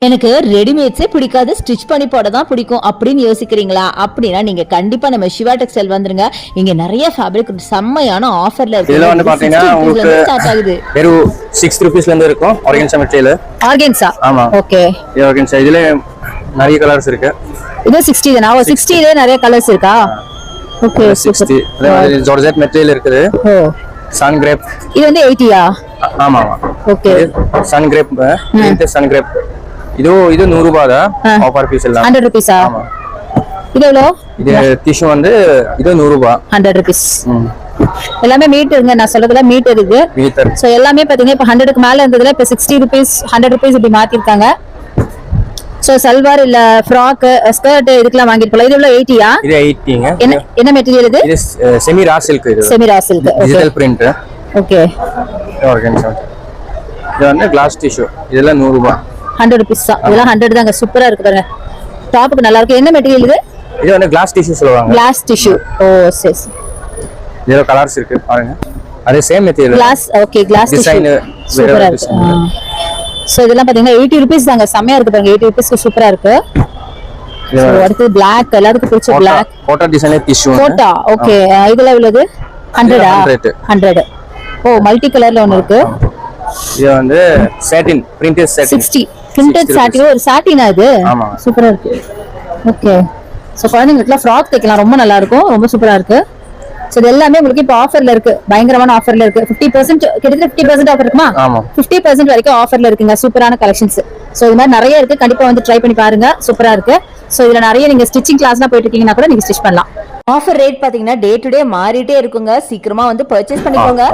எனக்கு ரெடிமேட்ஸே பிடிக்காது, ஸ்டிச் பண்ணி போட தான் பிடிக்கும் அப்படின்னு யோசிக்கிறீங்களா? அப்படின்னா நீங்க கண்டிப்பா நம்ம சிவா டெக்ஸ்டைல் வந்துருங்க. இங்க நிறைய ஃபேப்ரிக் செம்மையான ஆஃபர்ல இருக்கு. இதுல வந்து பாத்தீங்கன்னா உங்களுக்கு ஸ்டார்ட் ஆகுது. வெறும் 6 ரூபீஸ்ல இருந்து இருக்கும். Organza material. ஆர்கன்சா. ஆமா. ஓகே. இது ஆர்கன்சா. இதுல நிறைய கலர்ஸ் இருக்கு. இது 60 தானா? 60 ல நிறைய கலர்ஸ் இருக்கா? ஓகே, 60. அதே மாதிரி ஜார்ஜெட் மெட்டீரியல் இருக்குது. ஓ. Sun crepe. இது வந்து 80யா? ஆமா ஆமா. ஓகே. சன் கிரேப், இது சன் கிரேப். இது 100 ரூபாய் தான். ஆஃபர் பீஸ் எல்லாம் 100 ரூபீஸா? ஆமா. இது எவ்வளவு? இது டிஷ்யூ வந்து இது 100 ரூபாய். 100 ரூபீஸ். எல்லாமே மீட்டருங்க, நான் சொல்றதுல மீட்டர் இருக்கு. மீட்டர். சோ எல்லாமே பாத்தீங்கன்னா இப்ப 100க்கு மேல இருந்ததுல இப்ப 60 ரூபீஸ் 100 ரூபீஸ் இப்படி மாத்திருக்காங்க. சோ சல்வார் இல்ல ஃப்ராக் ஸ்கர்ட் இதுக்கெல்லாம் வாங்கிருப்போம். இது எவ்வளவு? 80யா? இது 80ங்க. என்ன மெட்டீரியல் இது? இது செமி ரா சில்க். இது semi raw silk. Digital print. Okay. Organza. இது வந்து கிளாஸ் டிஷ்யூ. இதெல்லாம் 100 ரூபாய். 100 ரூபீஸ் தான். இதெல்லாம் 100 தாங்க. சூப்பரா இருக்கு பாருங்க. டாப்புக்கு நல்லா இருக்கு. என்ன மெட்டீரியல் இது? இது வந்து கிளாஸ் டிஷ்யூ சொல்லுவாங்க. Glass tissue. ஓ சரி. இதுல கலர்ஸ் இருக்கு பாருங்க. அதே same material. Glass. Okay, glass design சூப்பரா இருக்கு. சோ இதெல்லாம் பாத்தீங்கன்னா 80 ரூபீஸ் தாங்க. செமையா இருக்கு பாருங்க. 80 ரூபீஸ்க்கு சூப்பரா இருக்கு. சோ அடுத்து Black, எல்லாருக்கும் பிடிச்ச Black. Kota design tissue. Kota. Okay. இதெல்லாம் எவ்வளவு? 100ஆ? 100. ஓ மல்டி கலர்ல ஒன்னு இருக்கு. இது வந்து சாட்டின் பிரிண்டட் சாட்டின். 60 பிரிண்டட் சாட்டின். ஒரு சாட்டினா இது? ஆமா. சூப்பரா இருக்கு. ஓகே. சோ குழந்தைகளுக்கு ஃப்ராக் தைக்கலாம். ரொம்ப நல்லா இருக்கும். ரொம்ப சூப்பரா இருக்கு. சோ இது எல்லாமே உங்களுக்கு இப்ப ஆஃபர்ல இருக்கு. பயங்கரமான ஆஃபர்ல இருக்கு. 50% கிட்டத்தட்ட 50% ஆஃபர் இருக்குமா? ஆமா. 50% வரைக்கும் ஆஃபர்ல இருக்குங்க. சூப்பரான கலெக்ஷன்ஸ். சோ இது மாதிரி நிறைய இருக்கு. கண்டிப்பா வந்து ட்ரை பண்ணி பாருங்க. சூப்பரா இருக்கு. சோ இதுல நிறைய நீங்க ஸ்டிச்சிங் கிளாஸ்லாம் போயிட்டு இருக்கீங்கன்னா கூட நீங்க ஸ்டிச் பண்ணலாம். ஆஃபர் ரேட் பாத்தீங்கன்னா டே டு டே மாறிட்டே இருக்குங்க. சீக்கிரமா வந்து பர்ச்சேஸ் பண்ணிக்கோங்க.